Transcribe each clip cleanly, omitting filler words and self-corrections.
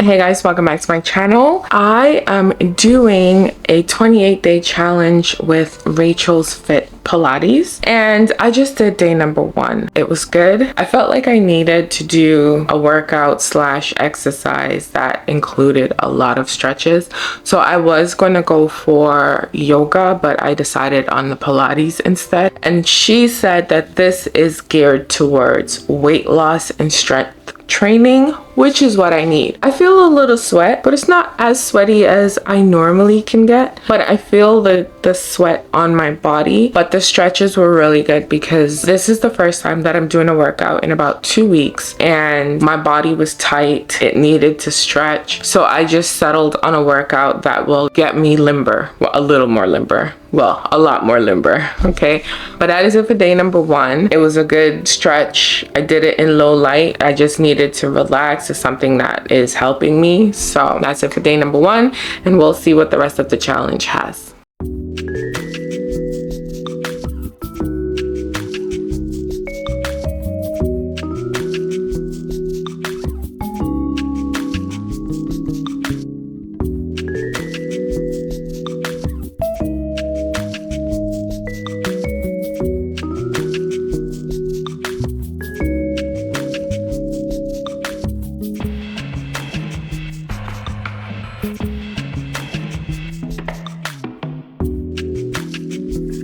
Hey guys, welcome back to my channel. I am doing a 28-day challenge with Rachel's Fit Pilates, and I just did day number 1. It was good. I felt like I needed to do a workout slash exercise that included a lot of stretches. So I was going to go for yoga, but I decided on the Pilates instead. And she said that this is geared towards weight loss and strength training, which is what I need. I feel a little sweat, but it's not as sweaty as I normally can get, but I feel the sweat on my body. But the stretches were really good because this is the first time that I'm doing a workout in about 2 weeks and my body was tight. It needed to stretch. So I just settled on a workout that will get me limber. Well, a little more limber. Well, a lot more limber, okay? But that is it for day number 1. It was a good stretch. I did it in low light. I just needed to relax. It's something that is helping me. So that's it for day number 1, and we'll see what the rest of the challenge has.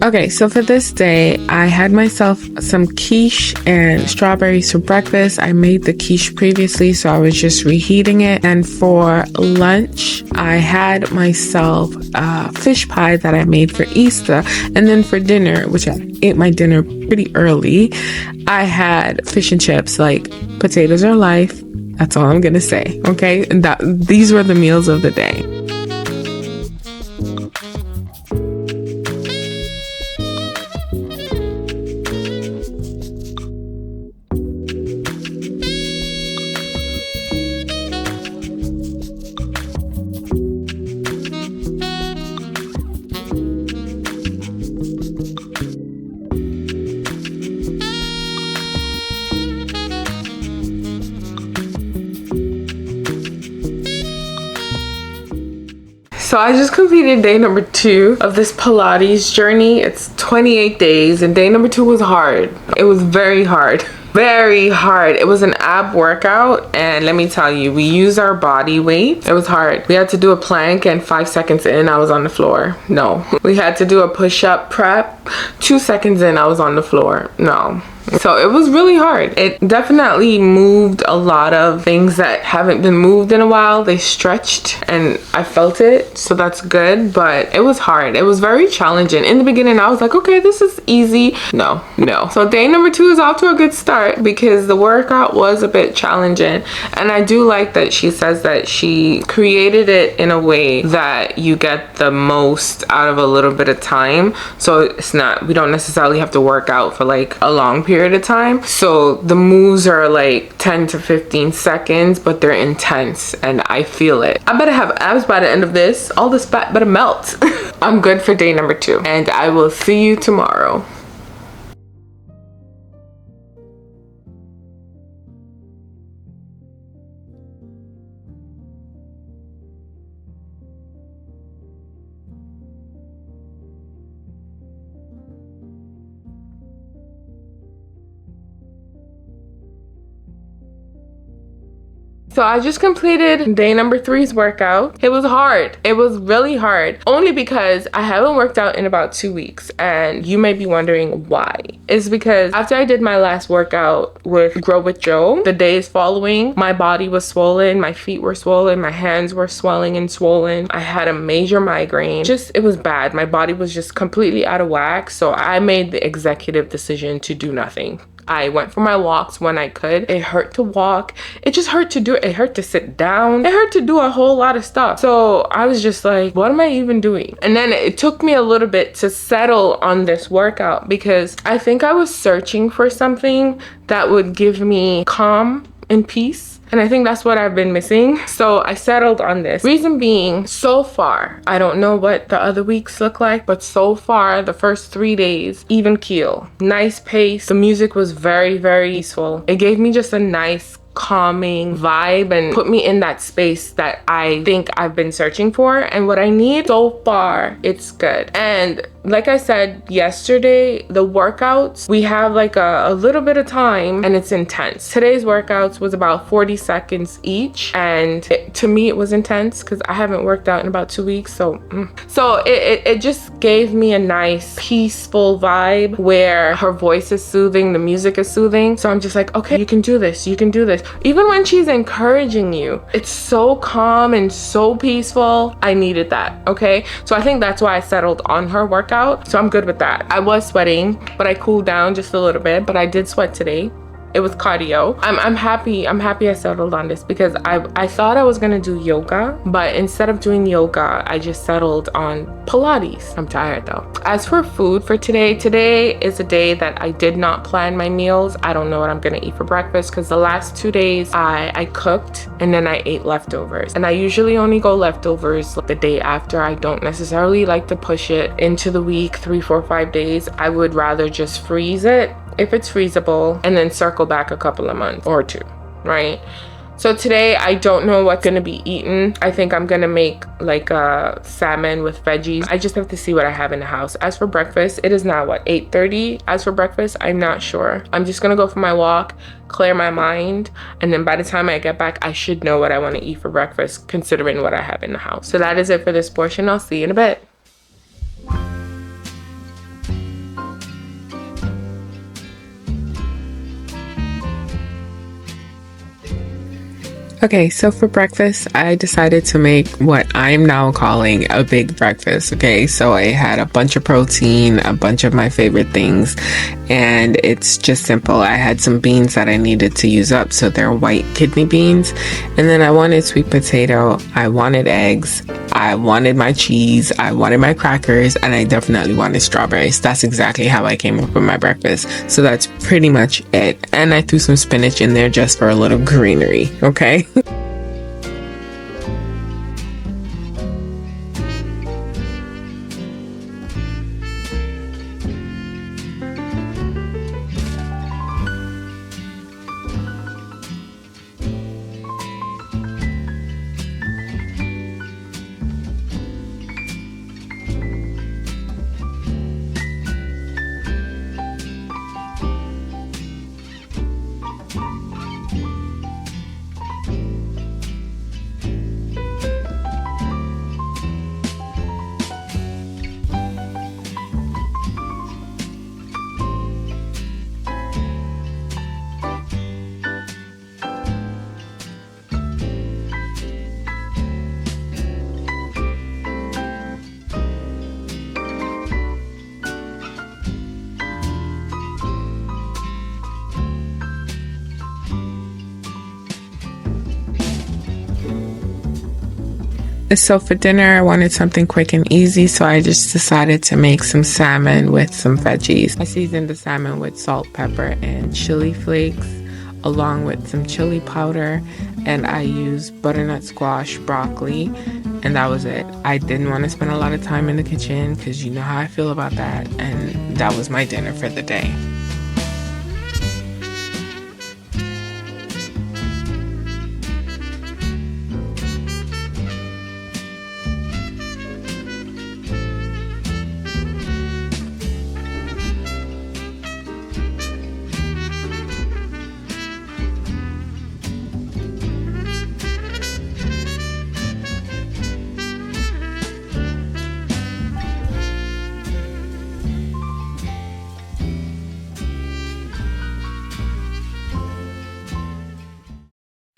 Okay, so for this day, I had myself some quiche and strawberries for breakfast. I made the quiche previously, so I was just reheating it. And for lunch, I had myself fish pie that I made for Easter. And then for dinner, which I ate my dinner pretty early, I had fish and chips. Like, potatoes are life. That's all I'm gonna say, okay? And these were the meals of the day. So I just completed day number 2 of this Pilates journey. It's 28 days and day number 2 was hard. It was very hard. Very hard. It was an ab workout, and let me tell you, we use our body weight. It was hard. We had to do a plank, and 5 seconds in I was on the floor. No. We had to do a push-up prep. 2 seconds in I was on the floor. No. So it was really hard. It definitely moved a lot of things that haven't been moved in a while. They stretched and I felt it, so that's good, but it was hard. It was very challenging. In the beginning I was like, okay, this is easy. No. So day number 2 is off to a good start because the workout was a bit challenging, and I do like that she says that she created it in a way that you get the most out of a little bit of time. So it's not, we don't necessarily have to work out for like a long period of time. So the moves are like 10 to 15 seconds, but they're intense and I feel it. I better have abs by the end of this. All this fat better melt. I'm good for day number 2, and I will see you tomorrow. So I just completed day number 3's workout. It was hard. It was really hard, only because I haven't worked out in about 2 weeks, and you may be wondering why. It's because after I did my last workout with Grow with Joe, the days following, my body was swollen, my feet were swollen, my hands were swelling and swollen. I had a major migraine. It was bad. My body was just completely out of whack. So I made the executive decision to do nothing. I went for my walks when I could. It hurt to walk. It just hurt to do it. It hurt to sit down. It hurt to do a whole lot of stuff. So I was just like, what am I even doing? And then it took me a little bit to settle on this workout because I think I was searching for something that would give me calm and peace. And I think that's what I've been missing. So I settled on this. Reason being, so far, I don't know what the other weeks look like, but so far, the first 3 days, even keel. Nice pace. The music was very, very peaceful. It gave me just a nice, calming vibe and put me in that space that I think I've been searching for and what I need. So far, it's good. And like I said yesterday, the workouts, we have like a little bit of time and it's intense. Today's workouts was about 40 seconds each, and to me it was intense because I haven't worked out in about 2 weeks. So it just gave me a nice peaceful vibe where her voice is soothing, the music is soothing. So I'm just like, okay, you can do this, you can do this. Even when she's encouraging you, it's so calm and so peaceful. I needed that. Okay, so I think that's why I settled on her workout. So I'm good with that. I was sweating, but I cooled down just a little bit, but I did sweat today. It was cardio. I'm happy I settled on this because I thought I was gonna do yoga, but instead of doing yoga, I just settled on Pilates. I'm tired though. As for food for today is a day that I did not plan my meals. I don't know what I'm gonna eat for breakfast because the last 2 days I cooked and then I ate leftovers. And I usually only go leftovers the day after. I don't necessarily like to push it into the week, 3, 4, 5 days. I would rather just freeze it if it's freezable and then circle back a couple of months or 2, right? So today I don't know what's gonna be eaten. I think I'm gonna make like a salmon with veggies. I just have to see what I have in the house. As for breakfast, it is now what, 8:30? As for breakfast, I'm not sure. I'm just gonna go for my walk, clear my mind, and then by the time I get back, I should know what I wanna eat for breakfast considering what I have in the house. So that is it for this portion. I'll see you in a bit. Okay, so for breakfast, I decided to make what I'm now calling a big breakfast. Okay, so I had a bunch of protein, a bunch of my favorite things, and it's just simple. I had some beans that I needed to use up, so they're white kidney beans. And then I wanted sweet potato, I wanted eggs, I wanted my cheese, I wanted my crackers, and I definitely wanted strawberries. That's exactly how I came up with my breakfast. So that's pretty much it. And I threw some spinach in there just for a little greenery, okay? So for dinner, I wanted something quick and easy, so I just decided to make some salmon with some veggies. I seasoned the salmon with salt, pepper, and chili flakes, along with some chili powder, and I used butternut squash, broccoli, and that was it. I didn't want to spend a lot of time in the kitchen because you know how I feel about that, and that was my dinner for the day.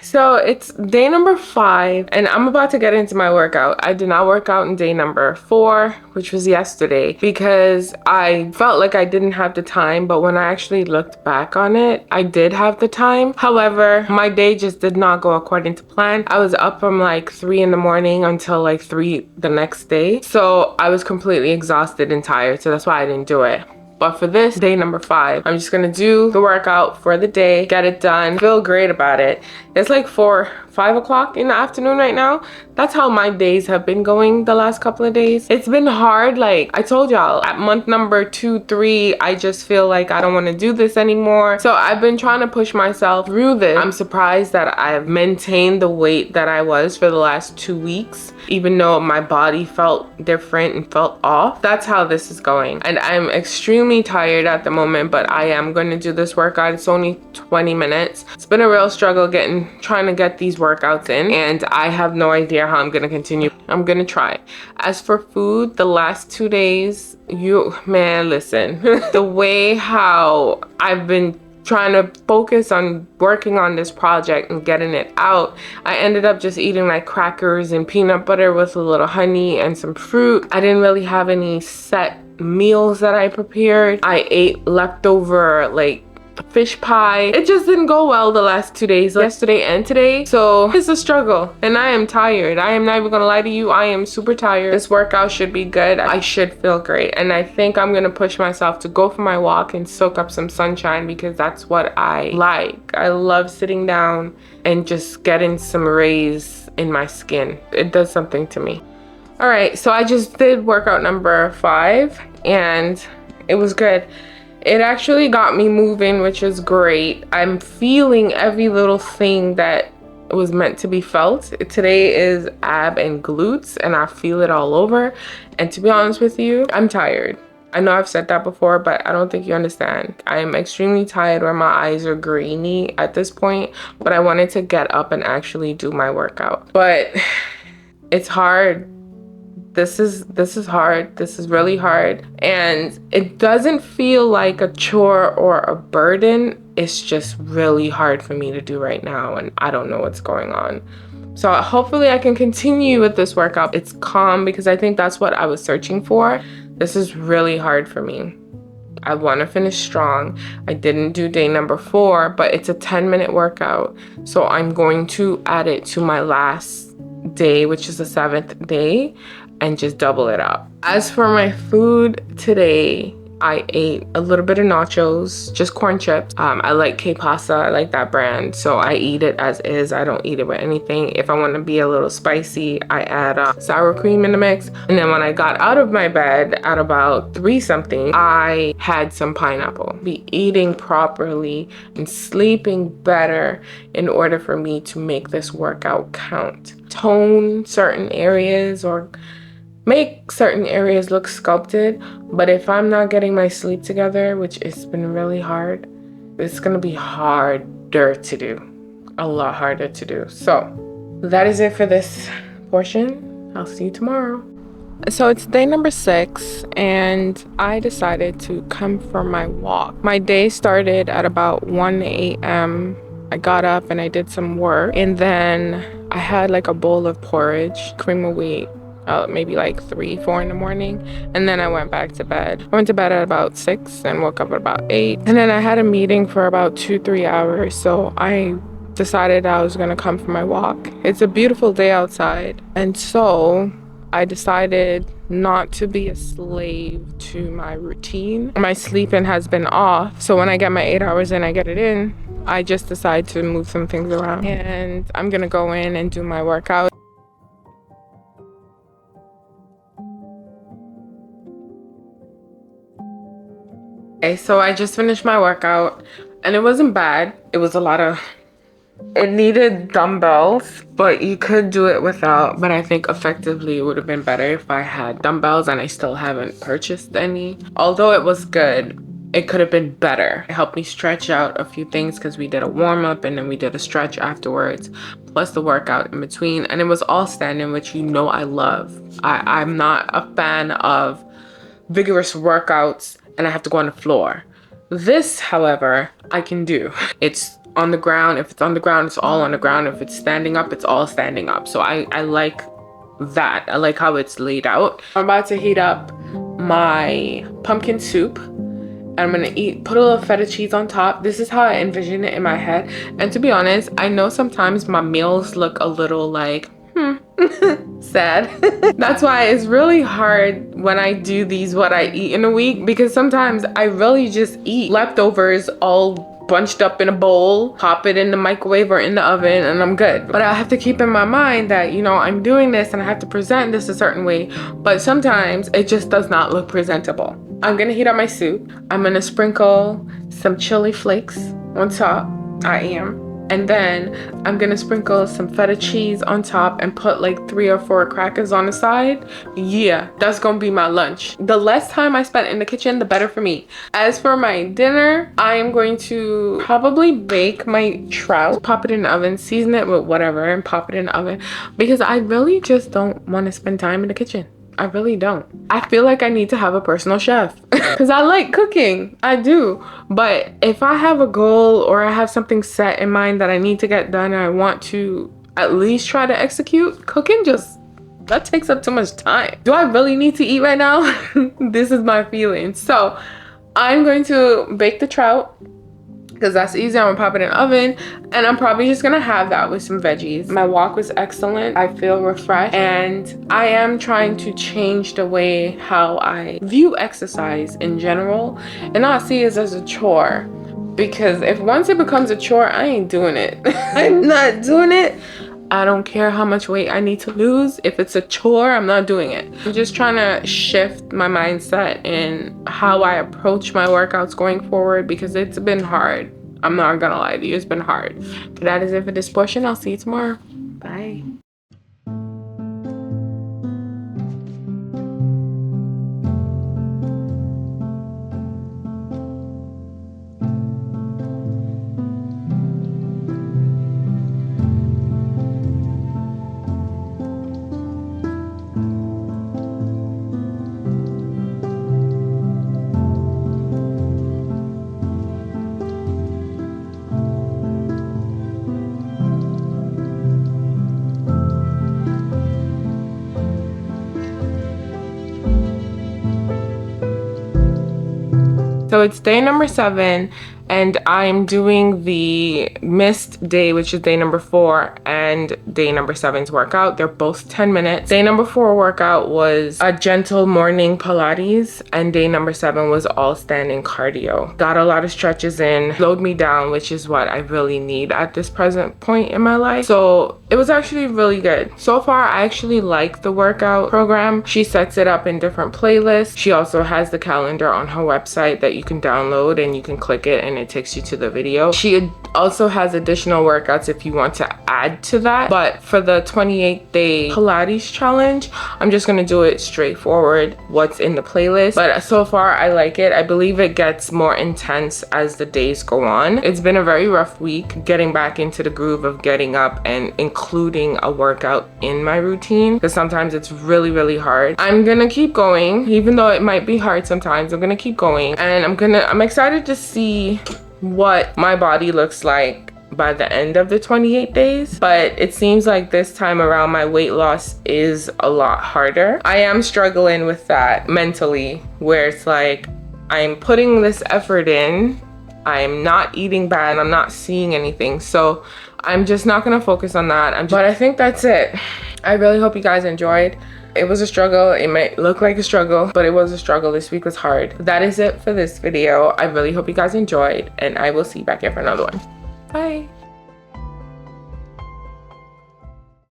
So it's day number 5 and I'm about to get into my workout. I did not work out in day number 4, which was yesterday, because I felt like I didn't have the time, but when I actually looked back on it, I did have the time. However, my day just did not go according to plan. I was up from like 3 in the morning until like 3 the next day. So I was completely exhausted and tired, so that's why I didn't do it. But for this day number 5, I'm just gonna do the workout for the day, get it done, feel great about it, It's like 5 o'clock in the afternoon right now. That's how my days have been going the last couple of days. It's been hard. Like I told y'all, at month number 2, 3, I just feel like I don't want to do this anymore. So I've been trying to push myself through this. I'm surprised that I've maintained the weight that I was for the last 2 weeks, even though my body felt different and felt off. That's how this is going. And I'm extremely tired at the moment, but I am going to do this workout. It's only 20 minutes. It's been a real struggle trying to get these workouts in, and I have no idea how I'm going to continue. I'm going to try. As for food, the last 2 days, man, listen, the way how I've been trying to focus on working on this project and getting it out, I ended up just eating like crackers and peanut butter with a little honey and some fruit. I didn't really have any set meals that I prepared. I ate leftover like fish pie. It just didn't go well the last 2 days, yesterday and today. So it's a struggle and I am tired. I am not even gonna lie to you. I am super tired. This workout should be good. I should feel great. And I think I'm gonna push myself to go for my walk and soak up some sunshine, because that's what I like. I love sitting down and just getting some rays in my skin. It does something to me. All right, so I just did workout number 5 and it was good. It actually got me moving, which is great. I'm feeling every little thing that was meant to be felt. Today is ab and glutes and I feel it all over. And to be honest with you, I'm tired. I know I've said that before, but I don't think you understand. I am extremely tired where my eyes are grainy at this point, but I wanted to get up and actually do my workout. But it's hard. This is hard. This is really hard. And it doesn't feel like a chore or a burden. It's just really hard for me to do right now. And I don't know what's going on. So hopefully I can continue with this workout. It's calm, because I think that's what I was searching for. This is really hard for me. I want to finish strong. I didn't do day number 4, but it's a 10-minute workout. So I'm going to add it to my last day, which is the 7th day, and just double it up. As for my food today, I ate a little bit of nachos, just corn chips. I like K-pasta, I like that brand, so I eat it as is. I don't eat it with anything. If I want to be a little spicy, I add sour cream in the mix. And then when I got out of my bed at about 3 something, I had some pineapple. Be eating properly and sleeping better in order for me to make this workout count. Tone certain areas or make certain areas look sculpted, but if I'm not getting my sleep together, which it's been really hard, it's gonna be harder to do, a lot harder to do. So that is it for this portion. I'll see you tomorrow. So it's day number 6 and I decided to come for my walk. My day started at about 1 a.m. I got up and I did some work, and then I had like a bowl of porridge, cream of wheat, maybe like 3, 4 in the morning, and then I went back to bed. I went to bed at about 6 and woke up at about 8, and then I had a meeting for about 2-3 hours, so I decided I was gonna come for my walk. It's a beautiful day outside, and so I decided not to be a slave to my routine. My sleeping has been off, so when I get my 8 hours in, I get it in. I just decide to move some things around, and I'm gonna go in and do my workout. Okay, so I just finished my workout and it wasn't bad. It was it needed dumbbells, but you could do it without. But I think effectively it would have been better if I had dumbbells, and I still haven't purchased any. Although it was good, it could have been better. It helped me stretch out a few things because we did a warm up and then we did a stretch afterwards, plus the workout in between. And it was all standing, which you know I love. I'm not a fan of vigorous workouts and I have to go on the floor. This, however, I can do. It's on the ground. If it's on the ground, it's all on the ground. If it's standing up, it's all standing up. So I like that. I like how it's laid out. I'm about to heat up my pumpkin soup. I'm gonna put a little feta cheese on top. This is how I envision it in my head. And to be honest, I know sometimes my meals look a little like, sad. That's why it's really hard when I do these what I eat in a week, because sometimes I really just eat leftovers all bunched up in a bowl, pop it in the microwave or in the oven, and I'm good. But I have to keep in my mind that, you know, I'm doing this and I have to present this a certain way, but sometimes it just does not look presentable. I'm gonna heat up my soup. I'm gonna sprinkle some chili flakes on top. And then I'm gonna sprinkle some feta cheese on top and put like 3 or 4 crackers on the side. Yeah, that's gonna be my lunch. The less time I spend in the kitchen, the better for me. As for my dinner, I am going to probably bake my trout, pop it in the oven, season it with whatever, and pop it in the oven, because I really just don't want to spend time in the kitchen. I really don't. I feel like I need to have a personal chef because I like cooking. I do. But if I have a goal or I have something set in mind that I need to get done and I want to at least try to execute, cooking that takes up too much time. Do I really need to eat right now? This is my feeling. So I'm going to bake the trout, because that's easy. I'm gonna pop it in the oven, and I'm probably just gonna have that with some veggies. My walk was excellent. I feel refreshed, and I am trying to change the way how I view exercise in general and not see it as a chore. Because if once it becomes a chore, I ain't doing it. I'm not doing it. I don't care how much weight I need to lose. If it's a chore, I'm not doing it. I'm just trying to shift my mindset in how I approach my workouts going forward, because it's been hard. I'm not gonna lie to you, it's been hard. But that is it for this portion. I'll see you tomorrow. Bye. So it's day number 7, and I'm doing the missed day, which is day number 4, and day number 7's workout. They're both 10 minutes. Day number 4 workout was a gentle morning Pilates, and day number 7 was all standing cardio. Got a lot of stretches in, slowed me down, which is what I really need at this present point in my life. So it was actually really good. So far, I actually like the workout program. She sets it up in different playlists. She also has the calendar on her website that you can download, and you can click it and it takes you to the video. She also has additional workouts if you want to add to that. But for the 28-day Pilates challenge, I'm just gonna do it straightforward, what's in the playlist. But so far, I like it. I believe it gets more intense as the days go on. It's been a very rough week getting back into the groove of getting up and including a workout in my routine, because sometimes it's really, really hard. I'm gonna keep going, even though it might be hard sometimes. I'm gonna keep going, and I'm excited to see what my body looks like by the end of the 28 days. But it seems like this time around my weight loss is a lot harder. I am struggling with that mentally, where it's like I'm putting this effort in, I'm not eating bad, I'm not seeing anything. So I'm just not gonna focus on that. But I think that's it. I really hope you guys enjoyed. It was a struggle. It might look like a struggle, but it was a struggle. This week was hard. That is it for this video. I really hope you guys enjoyed, and I will see you back here for another one. Bye.